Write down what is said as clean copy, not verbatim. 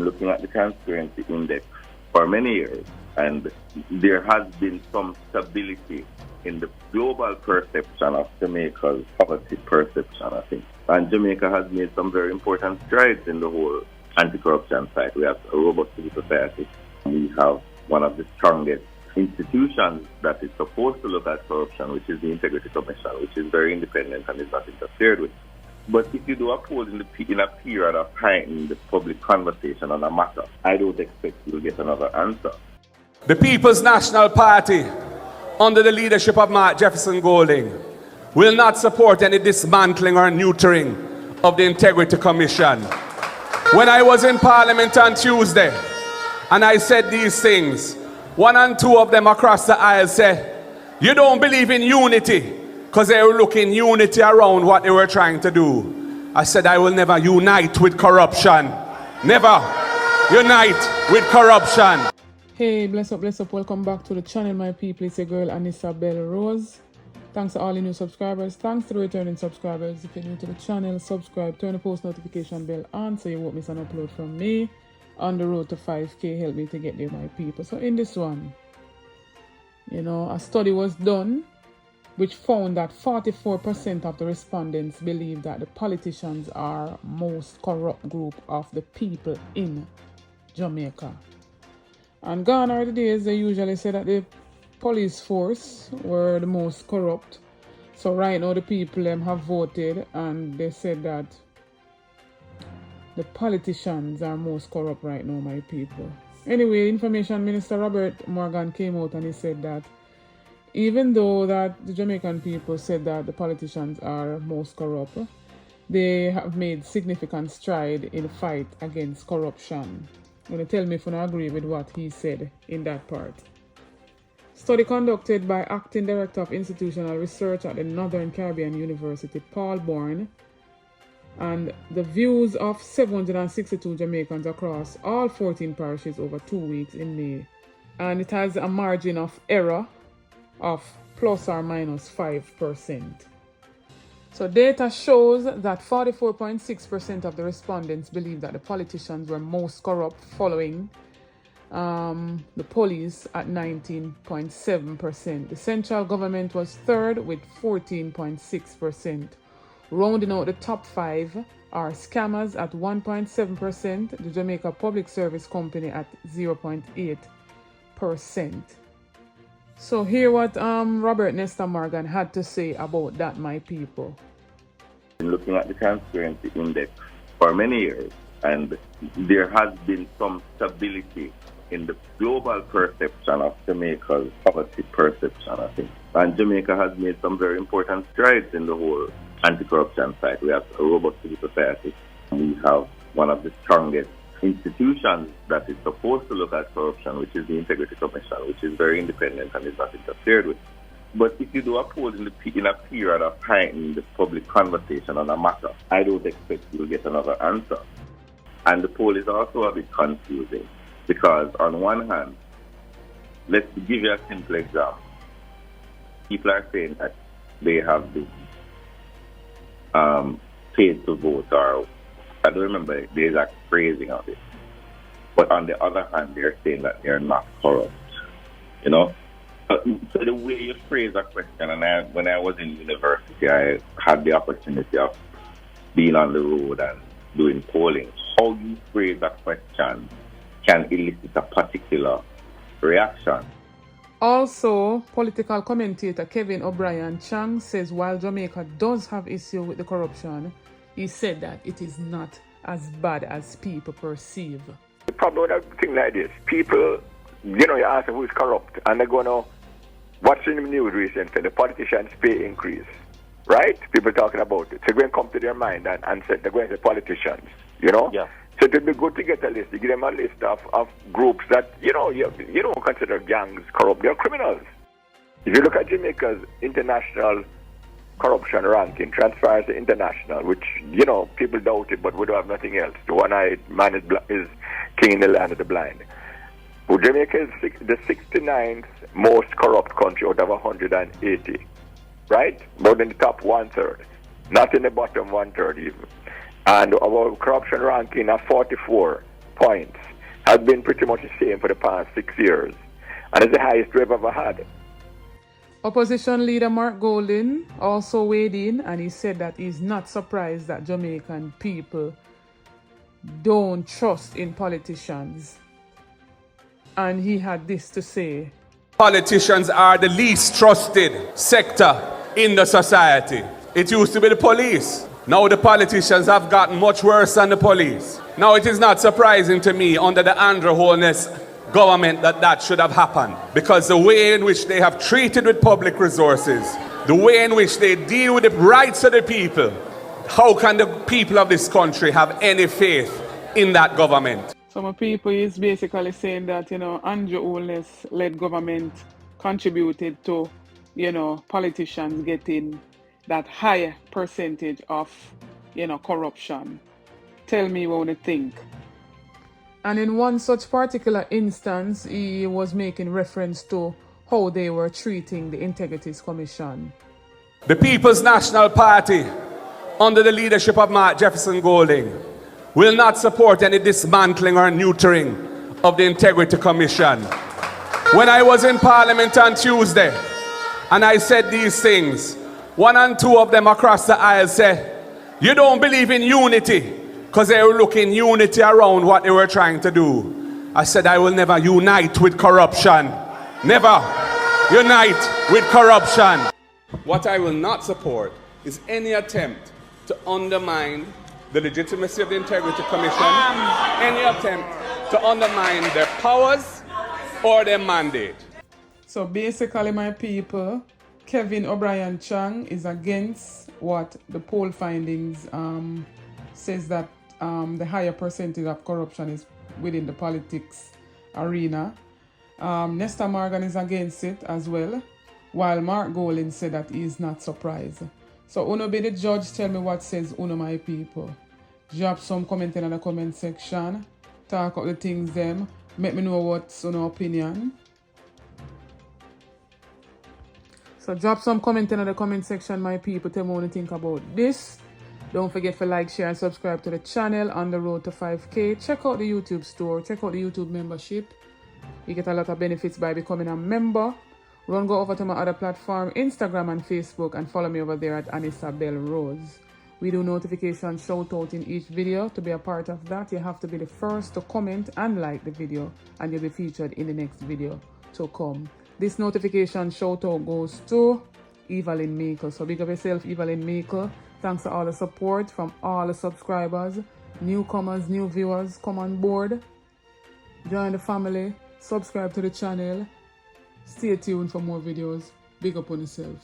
looking at the transparency index for many years, and there has been some stability in the global perception of Jamaica's poverty perception, I think. And Jamaica has made some very important strides in the whole anti-corruption side. We have a robust civil society. We have one of the strongest institutions that is supposed to look at corruption, which is the Integrity Commission, which is very independent and is not interfered with. But if you do a poll in a period of heightened public conversation on a matter, I don't expect you will get another answer. The People's National Party, under the leadership of Mark Jefferson Golding, will not support any dismantling or neutering of the Integrity Commission. When I was in Parliament on Tuesday, and I said these things, one and two of them across the aisle said, you don't believe in unity, because they were looking unity around what they were trying to do. I said, I will never unite with corruption. Never unite with corruption. Hey, bless up, welcome back to the channel, my people. It's your girl Anissa Bell Rose. Thanks to all the new subscribers. Thanks to the returning subscribers. If you're new to the channel, subscribe, turn the post notification bell on so you won't miss an upload from me. On the road to 5K, help me to get there, my people. So in this one, a study was done which found that 44% of the respondents believe that the politicians are most corrupt group of the people in Jamaica. And gone are the days they usually say that the police force were the most corrupt. So right now the people have voted and they said that the politicians are most corrupt right now, my people. Anyway, Information Minister Robert Morgan came out and he said that even though that the Jamaican people said that the politicians are most corrupt, they have made significant stride in the fight against corruption. Gonna tell me if you agree with what he said in that part. Study conducted by Acting Director of Institutional Research at the Northern Caribbean University, Paul Bourne, and the views of 762 Jamaicans across all 14 parishes over 2 weeks in May. And it has a margin of error of plus or minus 5%. So data shows that 44.6% of the respondents believe that the politicians were most corrupt, following the police at 19.7%. The central government was third with 14.6%. Rounding out the top five are scammers at 1.7%, the Jamaica Public Service Company at 0.8%. So hear what Robert Nesta Morgan had to say about that, my people. Looking at the transparency index for many years, and there has been some stability in the global perception of Jamaica's poverty perception, I think. And Jamaica has made some very important strides in the whole anti-corruption side. We have a robust civil society. We have one of the strongest institutions that is supposed to look at corruption, which is the Integrity Commission, which is very independent and is not interfered with. But if you do a poll in a period of heightened public conversation on a matter, I don't expect you will get another answer. And the poll is also a bit confusing because on one hand, let's give you a simple example. People are saying that they have been paid to vote, or I don't remember the exact phrasing of it. But on the other hand, they're saying that they're not corrupt. So the way you phrase a question, and when I was in university, I had the opportunity of being on the road and doing polling. How you phrase a question can elicit a particular reaction. Also, political commentator Kevin O'Brien Chang says while Jamaica does have issue with the corruption, he said that it is not as bad as people perceive. The problem with a thing like this, people, you ask them who's corrupt, and they're going to watch in the news recently, the politicians' pay increase, right? People talking about it. So they're going to come to their mind and say they're going to say politicians, Yeah. So it would be good to get a list. You give them a list of groups that, you don't consider gangs corrupt. They're criminals. If you look at Jamaica's international corruption ranking, Transparency International, which, people doubt it, but we don't have nothing else. The one-eyed man is king in the land of the blind. Well, Jamaica is the 69th most corrupt country out of 180, right? But in the top one-third, not in the bottom one-third even. And our corruption ranking at 44 points has been pretty much the same for the past 6 years. And it's the highest we've ever had. Opposition leader Mark Golding also weighed in, and he said that he's not surprised that Jamaican people don't trust in politicians. And he had this to say. Politicians are the least trusted sector in the society. It used to be the police. Now the politicians have gotten much worse than the police. Now it is not surprising to me under the Andrew Holness government that should have happened, because the way in which they have treated with public resources, the way in which they deal with the rights of the people, how can the people of this country have any faith in that government? Some people is basically saying that, Andrew Holness led government contributed to, politicians getting that higher percentage of, corruption. Tell me what you think. And in one such particular instance, he was making reference to how they were treating the Integrities Commission. The People's National Party, under the leadership of Mark Jefferson Golding, will not support any dismantling or neutering of the Integrity Commission. When I was in Parliament on Tuesday, and I said these things, one and two of them across the aisle said, "You don't believe in unity," because they were looking unity around what they were trying to do. I said, I will never unite with corruption. Never unite with corruption. What I will not support is any attempt to undermine the legitimacy of the Integrity Commission, any attempt to undermine their powers or their mandate. So basically, my people, Kevin O'Brien Chang is against what the poll findings says that the higher percentage of corruption is within the politics arena. Nesta Morgan is against it as well, while Mark Golding said that he is not surprised. So Uno be the judge, tell me what says Uno, my people. Drop some comment in the comment section. Talk about the things them. Make me know what's Uno opinion. So drop some comment in the comment section, my people. Tell me what you think about this. Don't forget to like, share, and subscribe to the channel on the road to 5K. Check out the YouTube store. Check out the YouTube membership. You get a lot of benefits by becoming a member. Go over to my other platform, Instagram and Facebook, and follow me over there at Anissa Bell Rose. We do notification shout out in each video. To be a part of that, you have to be the first to comment and like the video, and you'll be featured in the next video to come. This notification shout out goes to Evelyn Meikle. So big up yourself, Evelyn Meikle. Thanks for all the support from all the subscribers, newcomers, new viewers. Come on board, join the family, subscribe to the channel. Stay tuned for more videos. Big up on yourself.